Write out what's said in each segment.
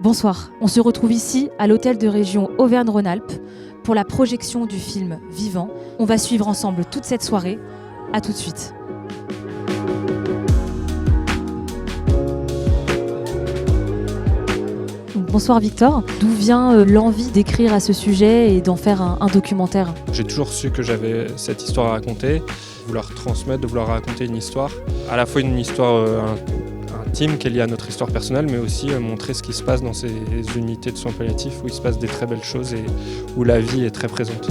Bonsoir, on se retrouve ici à l'hôtel de région Auvergne-Rhône-Alpes pour la projection du film Vivant. On va suivre ensemble toute cette soirée. À tout de suite. Bonsoir Victor, d'où vient l'envie d'écrire à ce sujet et d'en faire un documentaire? J'ai toujours su que j'avais cette histoire à raconter, vouloir transmettre, de vouloir raconter une histoire, à la fois une histoire intime qui est liée à notre histoire personnelle, mais aussi montrer ce qui se passe dans ces unités de soins palliatifs où il se passe des très belles choses et où la vie est très présente.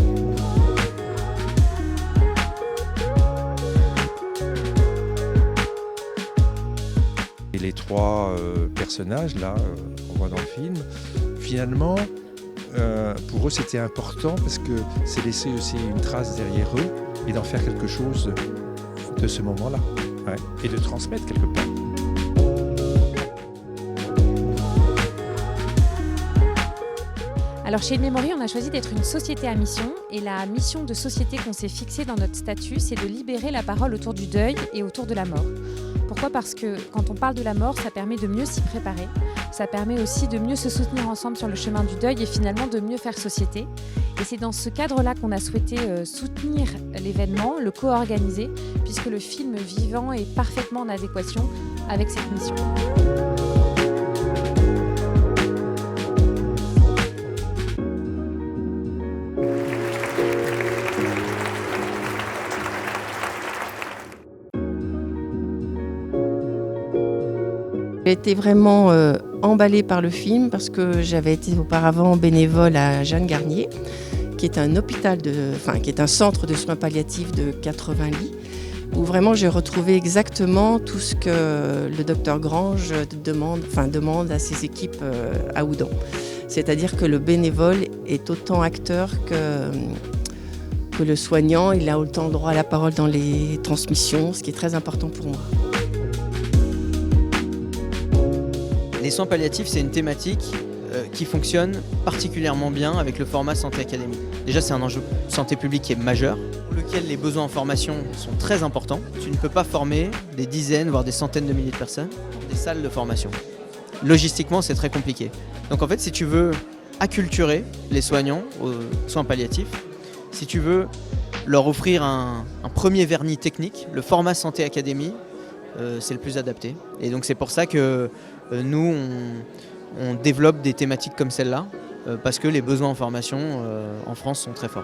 Et les trois personnages là, qu'on voit dans le film, finalement, pour eux c'était important parce que c'est laisser aussi une trace derrière eux et d'en faire quelque chose de ce moment-là, ouais, et de transmettre quelque part. Alors chez Memory, on a choisi d'être une société à mission et la mission de société qu'on s'est fixée dans notre statut, c'est de libérer la parole autour du deuil et autour de la mort. Pourquoi ? Parce que quand on parle de la mort, ça permet de mieux s'y préparer, ça permet aussi de mieux se soutenir ensemble sur le chemin du deuil et finalement de mieux faire société. Et c'est dans ce cadre-là qu'on a souhaité soutenir l'événement, le co-organiser, puisque le film Vivant est parfaitement en adéquation avec cette mission. J'ai été vraiment emballée par le film parce que j'avais été auparavant bénévole à Jeanne Garnier, qui est un qui est un centre de soins palliatifs de 80 lits, où vraiment j'ai retrouvé exactement tout ce que le docteur Grange demande à ses équipes à Houdan. C'est-à-dire que le bénévole est autant acteur que le soignant, il a autant droit à la parole dans les transmissions, ce qui est très important pour moi. Les soins palliatifs, c'est une thématique qui fonctionne particulièrement bien avec le format Santé Académie. Déjà, c'est un enjeu santé publique qui est majeur, pour lequel les besoins en formation sont très importants. Tu ne peux pas former des dizaines, voire des centaines de milliers de personnes dans des salles de formation. Logistiquement, c'est très compliqué. Donc en fait, si tu veux acculturer les soignants aux soins palliatifs, si tu veux leur offrir un premier vernis technique, le format Santé Académie, c'est le plus adapté. Et donc c'est pour ça que nous, on développe des thématiques comme celle-là, parce que les besoins en formation en France sont très forts.